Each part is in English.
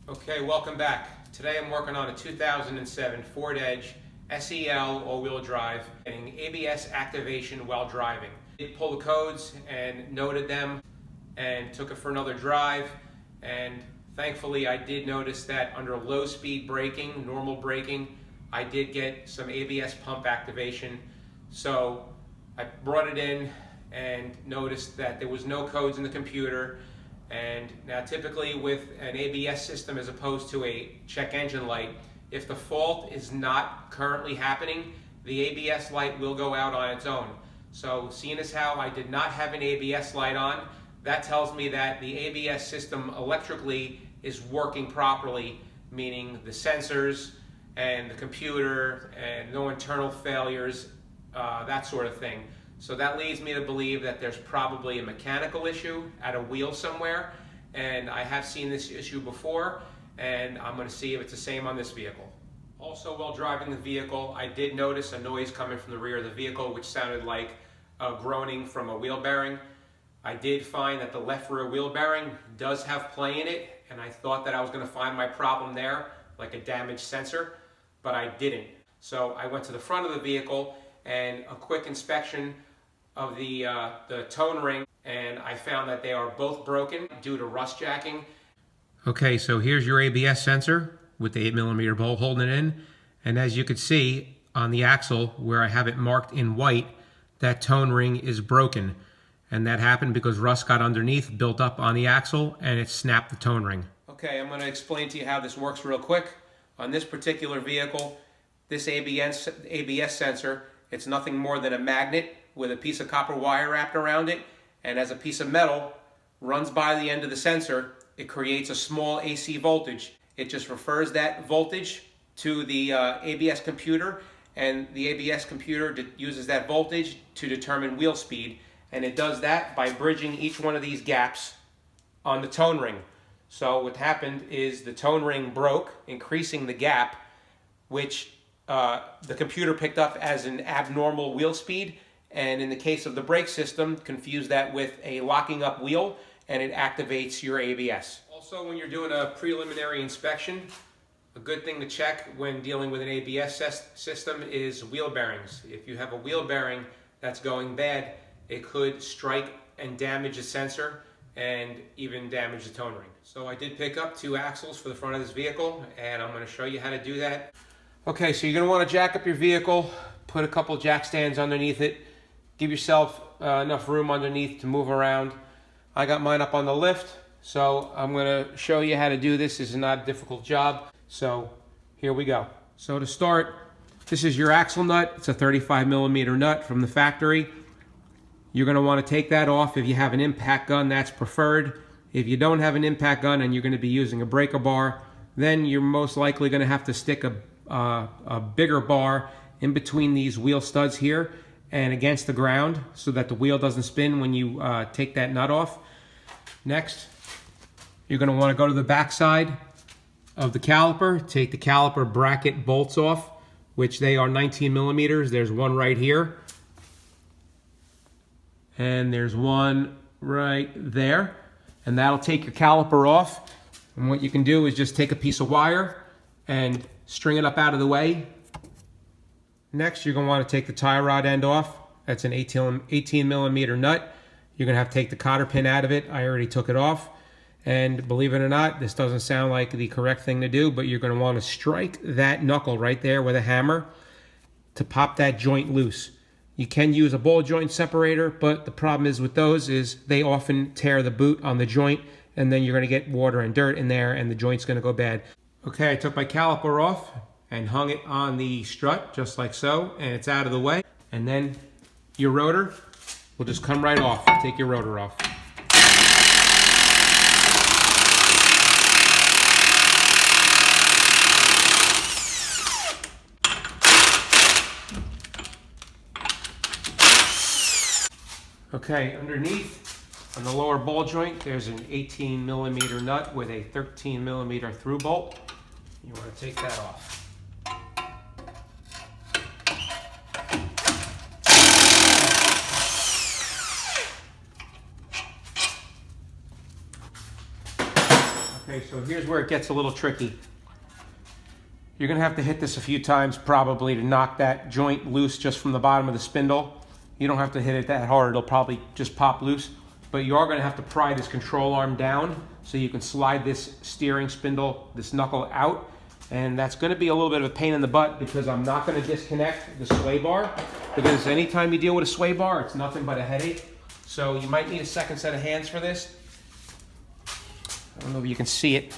Okay, welcome back. Today I'm working on a 2007 Ford Edge SEL all-wheel drive getting ABS activation while driving. I pulled the codes and noted them and took it for another drive, and thankfully I did notice that under low speed braking, normal braking, I did get some ABS pump activation. So I brought it in and noticed that there was no codes in the computer. And now typically with an ABS system as opposed to a check engine light, if the fault is not currently happening, the ABS light will go out on its own. So seeing as how I did not have an ABS light on, that tells me that the ABS system electrically is working properly, meaning the sensors and the computer and no internal failures, that sort of thing. So that leads me to believe that there's probably a mechanical issue at a wheel somewhere, and I have seen this issue before, and I'm going to see if it's the same on this vehicle. Also, while driving the vehicle, I did notice a noise coming from the rear of the vehicle, which sounded like a groaning from a wheel bearing. I did find that the left rear wheel bearing does have play in it, and I thought that I was going to find my problem there, like a damaged sensor, but I didn't. So I went to the front of the vehicle and a quick inspection of the tone ring, and I found that they are both broken due to rust jacking. Okay, so here's your ABS sensor with the 8mm bolt holding it in, and as you can see on the axle where I have it marked in white, that tone ring is broken, and that happened because rust got underneath, built up on the axle, and it snapped the tone ring. Okay, I'm going to explain to you how this works real quick. On this particular vehicle, this ABS sensor, it's nothing more than a magnet with a piece of copper wire wrapped around it, and as a piece of metal runs by the end of the sensor, it creates a small AC voltage. It just refers that voltage to the ABS computer, and the ABS computer uses that voltage to determine wheel speed, and it does that by bridging each one of these gaps on the tone ring. So what happened is the tone ring broke, increasing the gap, which the computer picked up as an abnormal wheel speed, and in the case of the brake system, confuse that with a locking up wheel, and it activates your ABS. Also, when you're doing a preliminary inspection, a good thing to check when dealing with an ABS system is wheel bearings. If you have a wheel bearing that's going bad, it could strike and damage the sensor and even damage the tone ring. So I did pick up 2 axles for the front of this vehicle, and I'm going to show you how to do that. Okay, so you're going to want to jack up your vehicle, put a couple jack stands underneath it, give yourself enough room underneath to move around. I got mine up on the lift, so I'm going to show you how to do this. This is not a difficult job, so here we go. So to start, this is your axle nut. It's a 35mm nut from the factory. You're going to want to take that off. If you have an impact gun, that's preferred. If you don't have an impact gun and you're going to be using a breaker bar, then you're most likely going to have to stick a bigger bar in between these wheel studs here and against the ground so that the wheel doesn't spin when you take that nut off. Next, you're going to want to go to the back side of the caliper, take the caliper bracket bolts off, which they are 19mm. There's one right here, and there's one right there, and that'll take your caliper off. And what you can do is just take a piece of wire and string it up out of the way. Next, you're going to want to take the tie rod end off. That's an 18mm nut. You're going to have to take the cotter pin out of it. I already took it off. And believe it or not, this doesn't sound like the correct thing to do, but you're going to want to strike that knuckle right there with a hammer to pop that joint loose. You can use a ball joint separator, but the problem is with those is they often tear the boot on the joint, and then you're going to get water and dirt in there, and the joint's going to go bad. Okay, I took my caliper off and hung it on the strut just like so, and it's out of the way. And then your rotor will just come right off. Take your rotor off. Okay, underneath on the lower ball joint, there's an 18mm nut with a 13mm through bolt. You want to take that off. Okay, so here's where it gets a little tricky. You're gonna have to hit this a few times probably to knock that joint loose just from the bottom of the spindle. You don't have to hit it that hard, it'll probably just pop loose. But you are gonna have to pry this control arm down so you can slide this steering spindle, this knuckle out. And that's gonna be a little bit of a pain in the butt because I'm not gonna disconnect the sway bar, because anytime you deal with a sway bar, it's nothing but a headache. So you might need a second set of hands for this. I don't know if you can see it.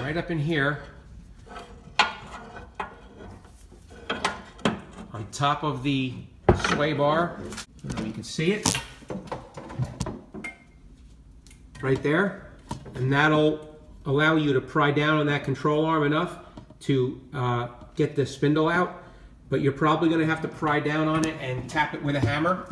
Right up in here, on top of the sway bar, I don't know if you can see it, right there, and that'll allow you to pry down on that control arm enough to get the spindle out, but you're probably going to have to pry down on it and tap it with a hammer.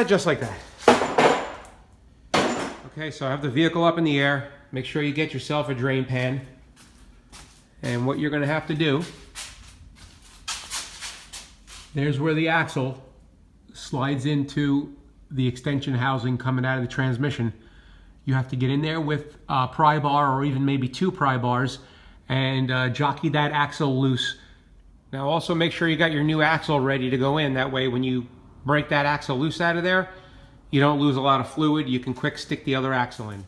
Just like that. Okay, so I have the vehicle up in the air. Make sure you get yourself a drain pan. And what you're going to have to do, there's where the axle slides into the extension housing coming out of the transmission. You have to get in there with a pry bar or even maybe 2 pry bars and jockey that axle loose. Now also make sure you got your new axle ready to go in. That way when you break that axle loose out of there, you don't lose a lot of fluid. You can quick stick the other axle in.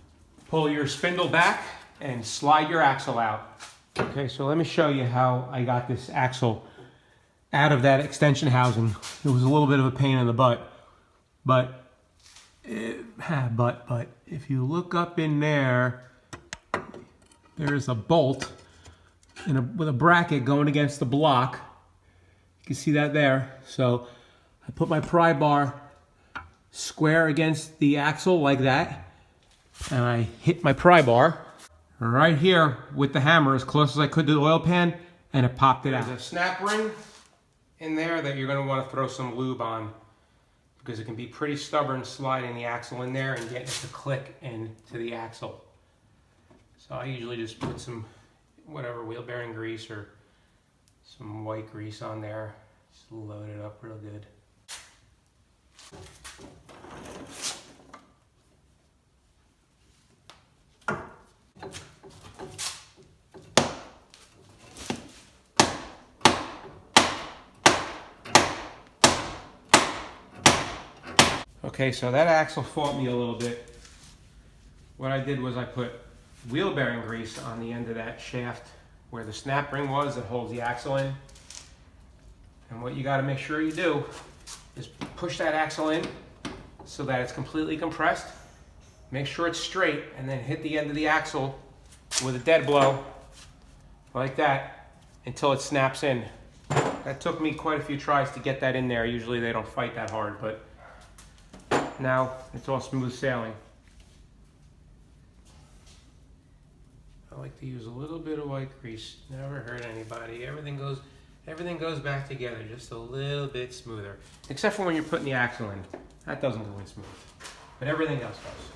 Pull your spindle back and slide your axle out. Okay, so let me show you how I got this axle out of that extension housing. It was a little bit of a pain in the butt, but if you look up in there, there's a bolt with a bracket going against the block. You can see that there. So I put my pry bar square against the axle like that, and I hit my pry bar right here with the hammer as close as I could to the oil pan, and it popped it out. There's a snap ring in there that you're going to want to throw some lube on, because it can be pretty stubborn sliding the axle in there and getting it to click into the axle. So I usually just put some whatever wheel bearing grease or some white grease on there. Just load it up real good. Okay, so that axle fought me a little bit. What I did was I put wheel bearing grease on the end of that shaft where the snap ring was that holds the axle in. And what you got to make sure you do is push that axle in so that it's completely compressed. Make sure it's straight, and then hit the end of the axle with a dead blow like that until it snaps in. That took me quite a few tries to get that in there. Usually they don't fight that hard, but now it's all smooth sailing. I like to use a little bit of white grease. Never hurt anybody. Everything goes back together just a little bit smoother. Except for when you're putting the axle in. That doesn't go in smooth. But everything else does.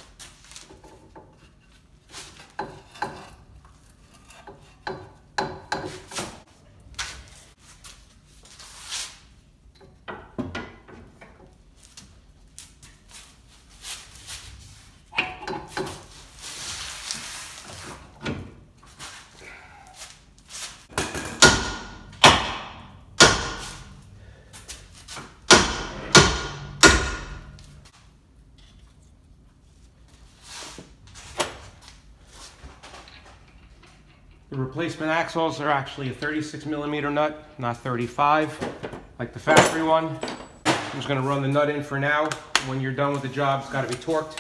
The replacement axles are actually a 36mm nut, not 35, like the factory one. I'm just going to run the nut in for now. When you're done with the job, it's got to be torqued.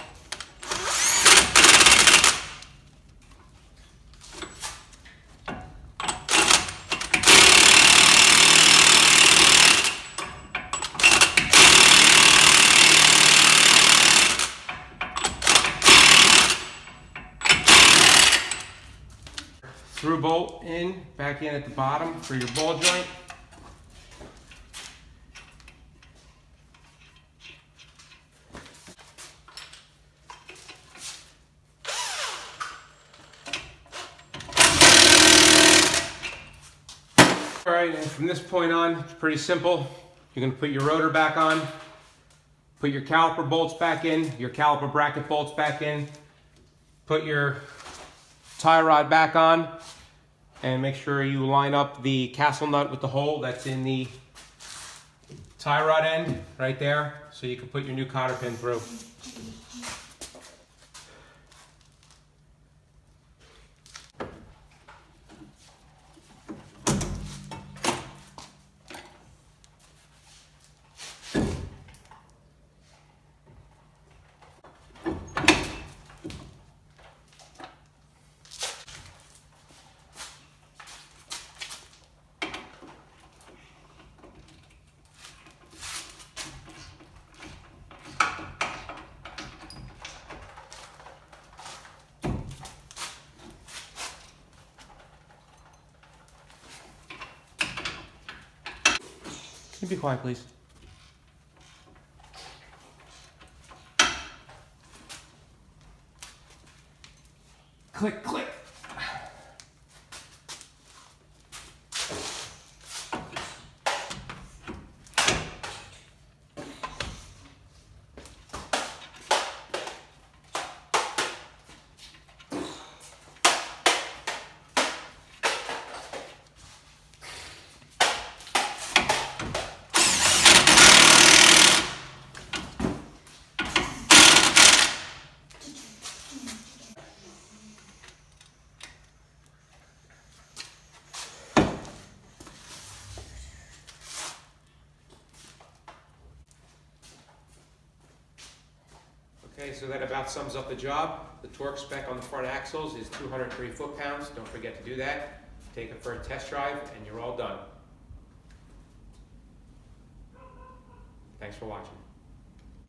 Through bolt back in at the bottom for your ball joint. right, and from this point on, it's pretty simple. You're going to put your rotor back on, put your caliper bolts back in, your caliper bracket bolts back in, put your tie rod back on, and make sure you line up the castle nut with the hole that's in the tie rod end right there, so you can put your new cotter pin through. Can you be quiet, please? Click, click. Okay, so that about sums up the job. The torque spec on the front axles is 203 foot-pounds. Don't forget to do that. Take it for a test drive and you're all done. Thanks for watching.